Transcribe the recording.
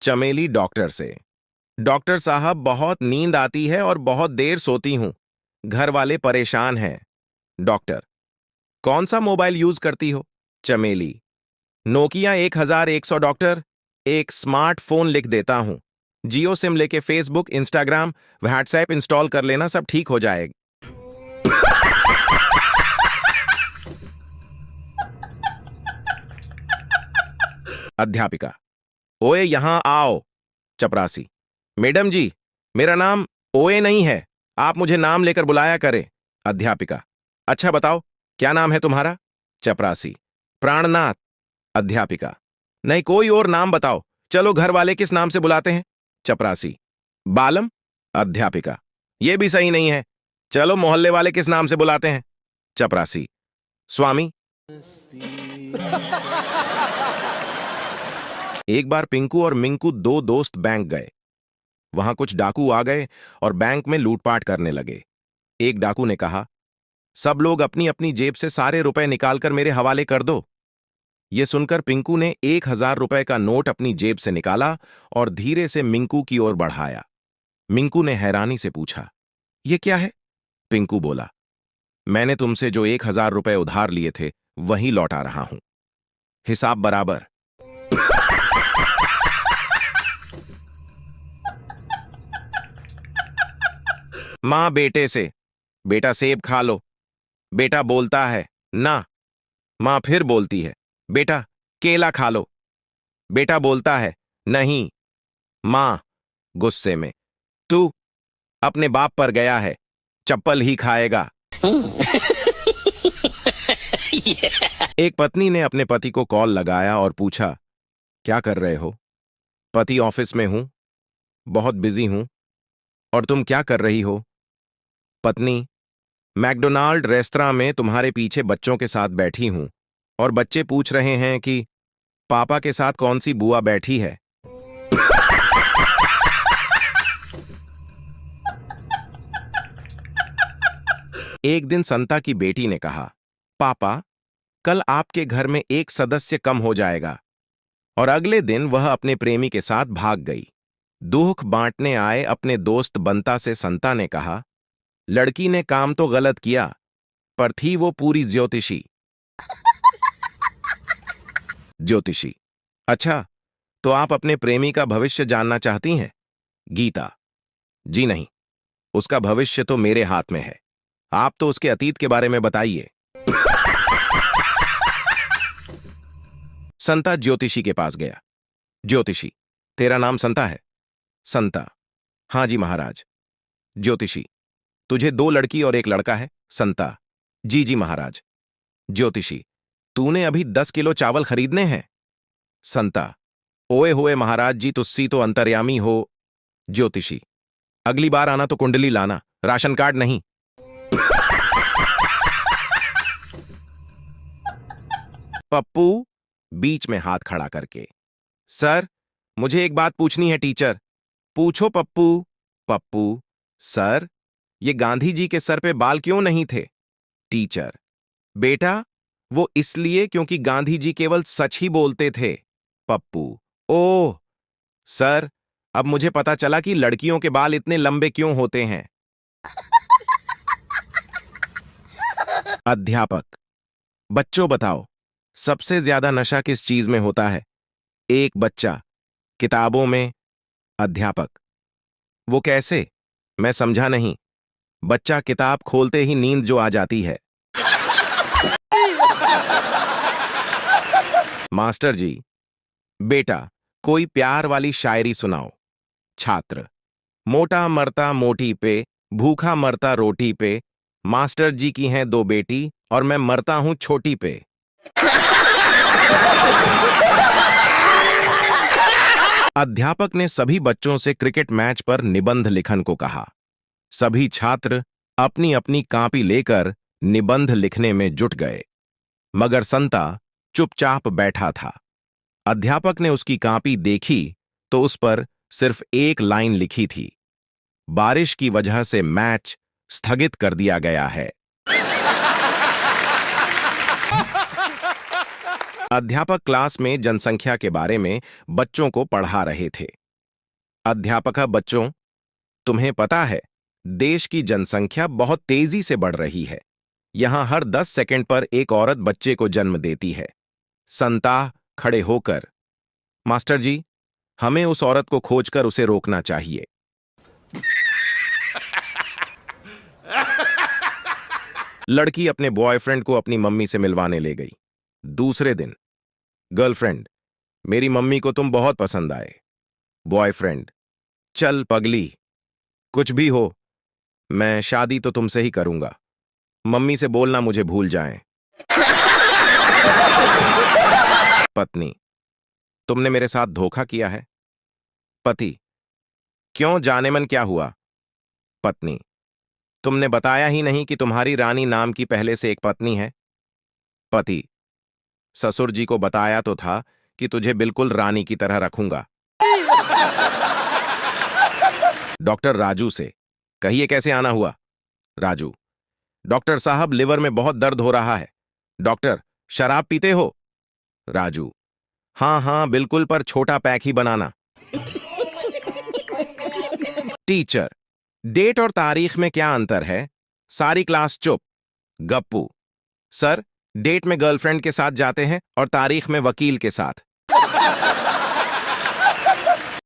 चमेली डॉक्टर से। डॉक्टर साहब, बहुत नींद आती है और बहुत देर सोती हूं। घर वाले परेशान हैं। डॉक्टर: कौन सा मोबाइल यूज करती हो? चमेली: नोकिया 1100। डॉक्टर: एक स्मार्टफोन लिख देता हूं। जियो सिम लेके फेसबुक, इंस्टाग्राम, व्हाट्सएप इंस्टॉल कर लेना, सब ठीक हो जाएगा। अध्यापिका: ओए यहां आओ। चपरासी: मैडम जी, मेरा नाम ओए नहीं है, आप मुझे नाम लेकर बुलाया करें। अध्यापिका: अच्छा बताओ, क्या नाम है तुम्हारा? चपरासी: प्राणनाथ। अध्यापिका: नहीं, कोई और नाम बताओ। चलो, घर वाले किस नाम से बुलाते हैं? चपरासी: बालम। अध्यापिका: यह भी सही नहीं है। चलो, मोहल्ले वाले किस नाम से बुलाते हैं? चपरासी: स्वामी। एक बार पिंकू और मिंकू दो दोस्त बैंक गए। वहां कुछ डाकू आ गए और बैंक में लूटपाट करने लगे। एक डाकू ने कहा, सब लोग अपनी अपनी जेब से सारे रुपए निकालकर मेरे हवाले कर दो। यह सुनकर पिंकू ने 1000 रुपए का नोट अपनी जेब से निकाला और धीरे से मिंकू की ओर बढ़ाया। मिंकू ने हैरानी से पूछा, यह क्या है? पिंकू बोला, मैंने तुमसे जो 1000 रुपए उधार लिए थे वही लौटा रहा हूं। हिसाब बराबर। मां बेटे से, बेटा सेब खा लो। बेटा बोलता है, ना। मां फिर बोलती है, बेटा केला खा लो। बेटा बोलता है, नहीं। मां गुस्से में, तू अपने बाप पर गया है, चप्पल ही खाएगा। एक पत्नी ने अपने पति को कॉल लगाया और पूछा, क्या कर रहे हो? पति: ऑफिस में हूं, बहुत बिजी हूं। और तुम क्या कर रही हो? पत्नी: मैकडोनाल्ड रेस्तरां में तुम्हारे पीछे बच्चों के साथ बैठी हूं और बच्चे पूछ रहे हैं कि पापा के साथ कौन सी बुआ बैठी है। एक दिन संता की बेटी ने कहा, पापा, कल आपके घर में एक सदस्य कम हो जाएगा। और अगले दिन वह अपने प्रेमी के साथ भाग गई। दुख बांटने आए अपने दोस्त बंता से संता ने कहा, लड़की ने काम तो गलत किया, पर थी वो पूरी ज्योतिषी। ज्योतिषी: अच्छा, तो आप अपने प्रेमी का भविष्य जानना चाहती हैं? गीता: जी नहीं, उसका भविष्य तो मेरे हाथ में है। आप तो उसके अतीत के बारे में बताइए। संता ज्योतिषी के पास गया। ज्योतिषी: तेरा नाम संता है? संता: हां जी महाराज। ज्योतिषी: तुझे 2 लड़की और 1 लड़का है? संता: जी जी महाराज। ज्योतिषी: तूने अभी 10 किलो चावल खरीदने हैं? संता: ओए होए महाराज जी, तुस्सी तो अंतर्यामी हो। ज्योतिषी: अगली बार आना तो कुंडली लाना, राशन कार्ड नहीं। पप्पू बीच में हाथ खड़ा करके, सर, मुझे एक बात पूछनी है टीचर। पूछो पप्पू। पप्पू: सर, ये गांधी जी के सर पे बाल क्यों नहीं थे? टीचर: बेटा, वो इसलिए क्योंकि गांधी जी केवल सच ही बोलते थे। पप्पू: ओह सर, अब मुझे पता चला कि लड़कियों के बाल इतने लंबे क्यों होते हैं। अध्यापक: बच्चों बताओ, सबसे ज्यादा नशा किस चीज में होता है? एक बच्चा: किताबों में। अध्यापक: वो कैसे? मैं समझा नहीं। बच्चा किताब खोलते ही नींद जो आ जाती है। मास्टर जी, बेटा, कोई प्यार वाली शायरी सुनाओ। छात्र: मोटा मरता मोटी पे, भूखा मरता रोटी पे, मास्टर जी की हैं 2 बेटी और मैं मरता हूं छोटी पे। अध्यापक ने सभी बच्चों से क्रिकेट मैच पर निबंध लिखन को कहा। सभी छात्र अपनी अपनी कॉपी लेकर निबंध लिखने में जुट गए, मगर संता चुपचाप बैठा था। अध्यापक ने उसकी कॉपी देखी तो उस पर सिर्फ एक लाइन लिखी थी, बारिश की वजह से मैच स्थगित कर दिया गया है। अध्यापक क्लास में जनसंख्या के बारे में बच्चों को पढ़ा रहे थे। अध्यापक, बच्चों, तुम्हें पता है देश की जनसंख्या बहुत तेजी से बढ़ रही है। यहां हर 10 सेकंड पर एक औरत बच्चे को जन्म देती है। संता खड़े होकर, मास्टर जी, हमें उस औरत को खोजकर उसे रोकना चाहिए। लड़की अपने बॉयफ्रेंड को अपनी मम्मी से मिलवाने ले गई। दूसरे दिन, गर्लफ्रेंड, मेरी मम्मी को तुम बहुत पसंद आए। बॉयफ्रेंड, चल पगली, कुछ भी हो, मैं शादी तो तुमसे ही करूंगा। मम्मी से बोलना मुझे भूल जाएं। पत्नी, तुमने मेरे साथ धोखा किया है। पति, क्यों, जाने मन क्या हुआ। पत्नी, तुमने बताया ही नहीं कि तुम्हारी रानी नाम की पहले से एक पत्नी है। पति, ससुर जी को बताया तो था कि तुझे बिल्कुल रानी की तरह रखूंगा। डॉक्टर राजू से, कहिए कैसे आना हुआ। राजू, डॉक्टर साहब, लिवर में बहुत दर्द हो रहा है। डॉक्टर, शराब पीते हो। राजू, हाँ हाँ बिल्कुल, पर छोटा पैक ही बनाना। टीचर, डेट और तारीख में क्या अंतर है। सारी क्लास चुप। गप्पू, सर, डेट में गर्लफ्रेंड के साथ जाते हैं और तारीख में वकील के साथ।